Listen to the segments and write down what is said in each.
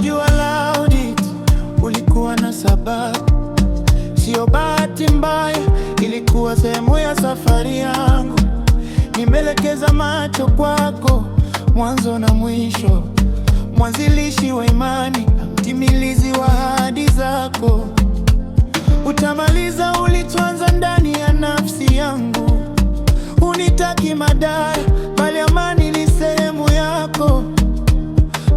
you allowed it. Ulikuwa na sababu, sio bahati mbaya, ilikuwa sehemu ya safari yangu. Nimeelekeza macho kwako, mwanzo na mwisho, mwanzilishi wa imani, mtimilizi wa ahadi zako. Utamaliza ulituanza ndani ya nafsi yangu. Hunitaki madai, bali amani ni sehemu yako.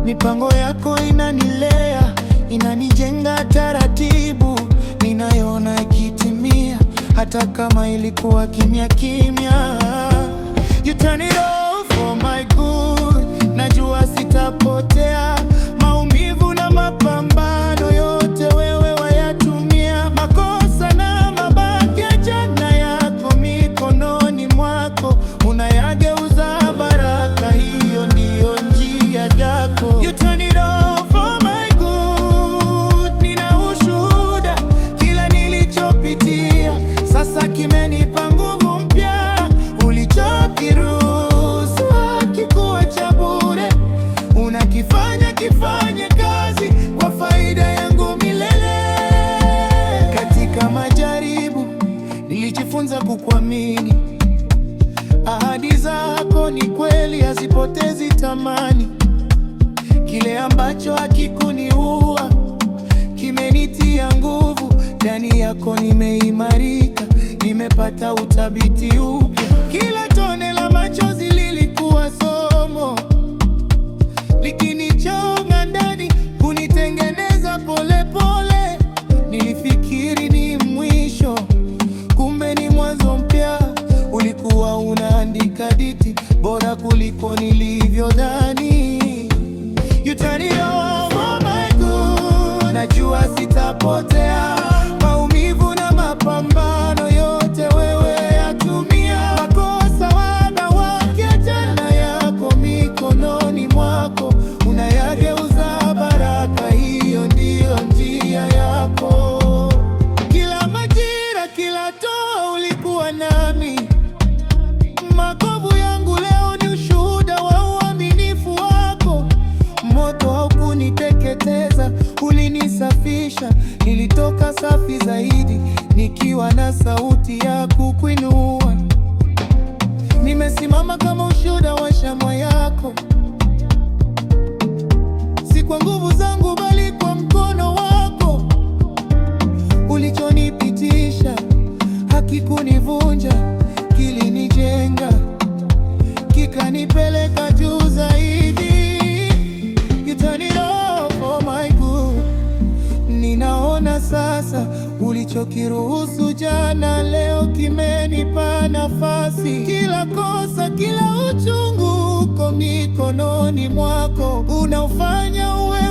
Mipango yako inanilea, inanijenga taratibu, ninaiona ikitimia, hata kama ilikuwa kimya kimya. You turn it all for my good. Najua sitapotea, maumivu na mapambano yote wewe wayatumia. Makosa na mabaki ya jana yako mikononi mwako, unayageuza baraka, hiyo ndiyo njia yako. You turn it all for my good. Nina ushuhuda, kila nilichopitia sasa kimenipa nguvu mpya. Ulichokiruhusu hakikuwa cha bure, unakifanya kifanye kazi kwa faida yangu milele. Katika majaribu nilijifunza kukuamini. Ahadi zako ni kweli, hazipotezi thamani. Kile ambacho hakikuniua kimenitia nguvu. Ndani yako nimeimarika, nimepata uthabiti upya. Kila tone la machozi lilikuwa somo, likinichonga ndani, kunitengeneza pole pole. Nilifikiri ni mwisho, kumbe ni mwanzo mpya. Ulikuwa unaandika hadithi bora kuliko nilivyodhani. You turn it all for my good. Najua sitapotea, maumivu na mapambano yote wewe yatumia. Makosa wada wake jana yako mikononi mwako, unayageuza baraka, hiyo ndiyo njia yako. Kila majira, kila toa ulikuwa nami. Makovu yangu leo ni ushuhuda wa uaminifu wako. Moto haukuniteketeza, ulinisafisha. Nilitoka safi zaidi, nikiwa na sauti ya kukuinua. Nimesimama kama ushuhuda wa shamba yako, si kwa nguvu zangu bali kwa mkono wako. Ulichonipitisha hakikunivunja, kilinijenga, kikanipeleka juu zaidi. You turn it all for my good. Ninaona sasa ulichokiruhusu jana leo kimenipa nafasi. Kila kosa, kila uchungu uko mikononi mwako, unaufanya uwe